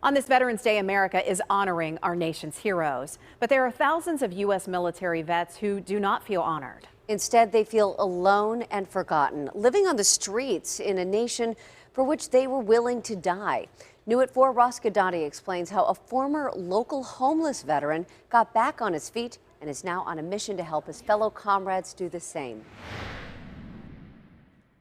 On this Veterans Day, America is honoring our nation's heroes. But there are thousands of U.S. military vets who do not feel honored. Instead, they feel alone and forgotten, living on the streets in a nation for which they were willing to die. New at 4, Ross Gadati explains how a former local homeless veteran got back on his feet and is now on a mission to help his fellow comrades do the same.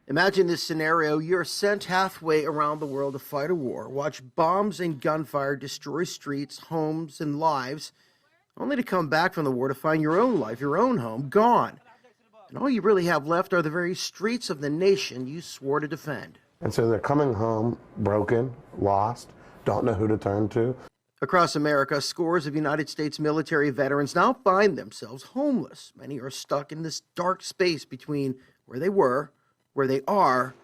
Imagine this scenario. You're sent halfway around the world to fight a war, watch bombs and gunfire destroy streets, homes, and lives, only to come back from the war to find your own life, your own home, gone. And all you really have left are the very streets of the nation you swore to defend. And so they're coming home broken, lost, don't know who to turn to. Across America, scores of United States military veterans now find themselves homeless. Many are stuck in this dark space between where they were, where they are,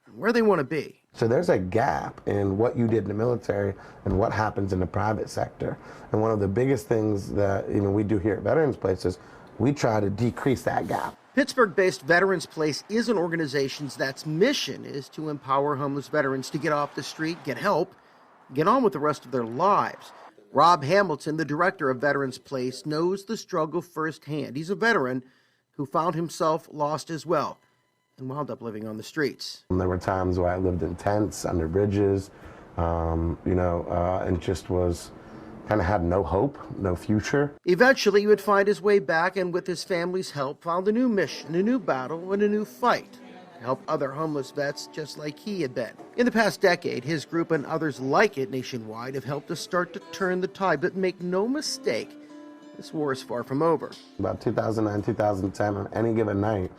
and where they want to be. So there's a gap in what you did in the military and what happens in the private sector. And one of the biggest things that we do here at Veterans Place is we try to decrease that gap. Pittsburgh-based Veterans Place is an organization that's mission is to empower homeless veterans to get off the street, get help, get on with the rest of their lives. Rob Hamilton, the director of Veterans Place, knows the struggle firsthand. He's a veteran who found himself lost as well and wound up living on the streets. There were times where I lived in tents, under bridges, and just was kind of had no hope, no future. Eventually, he would find his way back and with his family's help found a new mission, a new battle, and a new fight to help other homeless vets just like he had been. In the past decade, his group and others like it nationwide have helped us start to turn the tide, but make no mistake, this war is far from over. About 2009, 2010, on any given night,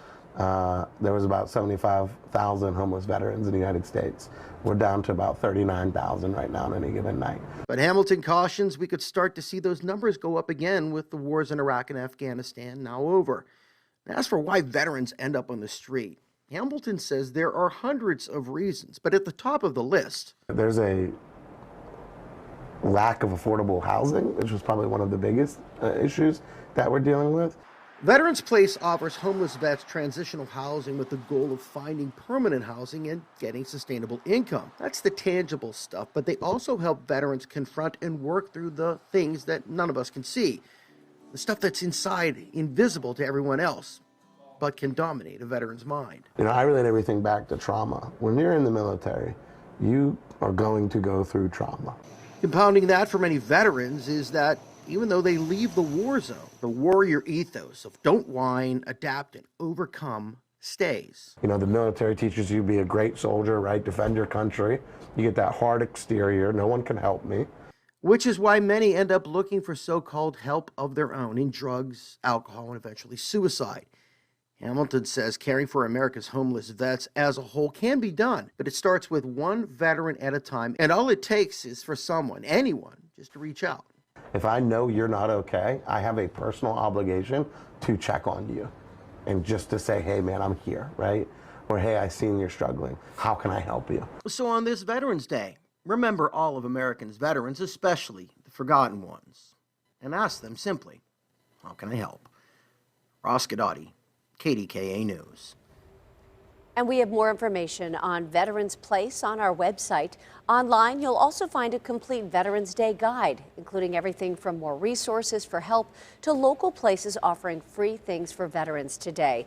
there was about 75,000 homeless veterans in the United States. We're down to about 39,000 right now on any given night. But Hamilton cautions we could start to see those numbers go up again with the wars in Iraq and Afghanistan now over. And as for why veterans end up on the street, Hamilton says there are hundreds of reasons, but at the top of the list, there's a lack of affordable housing, which was probably one of the biggest issues that we're dealing with. Veterans Place offers homeless vets transitional housing with the goal of finding permanent housing and getting sustainable income. That's the tangible stuff, but they also help veterans confront and work through the things that none of us can see. The stuff that's inside, invisible to everyone else, but can dominate a veteran's mind. I relate everything back to trauma. When you're in the military, you are going to go through trauma. Compounding that for many veterans is that even though they leave the war zone, the warrior ethos of don't whine, adapt, and overcome stays. The military teaches you to be a great soldier, right? Defend your country. You get that hard exterior, no one can help me. Which is why many end up looking for so-called help of their own in drugs, alcohol, and eventually suicide. Hamilton says caring for America's homeless vets as a whole can be done, but it starts with one veteran at a time, and all it takes is for someone, anyone, just to reach out. If I know you're not okay, I have a personal obligation to check on you and just to say, hey, man, I'm here, right? Or, hey, I seen you're struggling. How can I help you? So on this Veterans Day, remember all of Americans' veterans, especially the forgotten ones, and ask them simply, how can I help? Ross Gadati, KDKA News. And we have more information on Veterans Place on our website. Online, you'll also find a complete Veterans Day guide, including everything from more resources for help to local places offering free things for veterans today.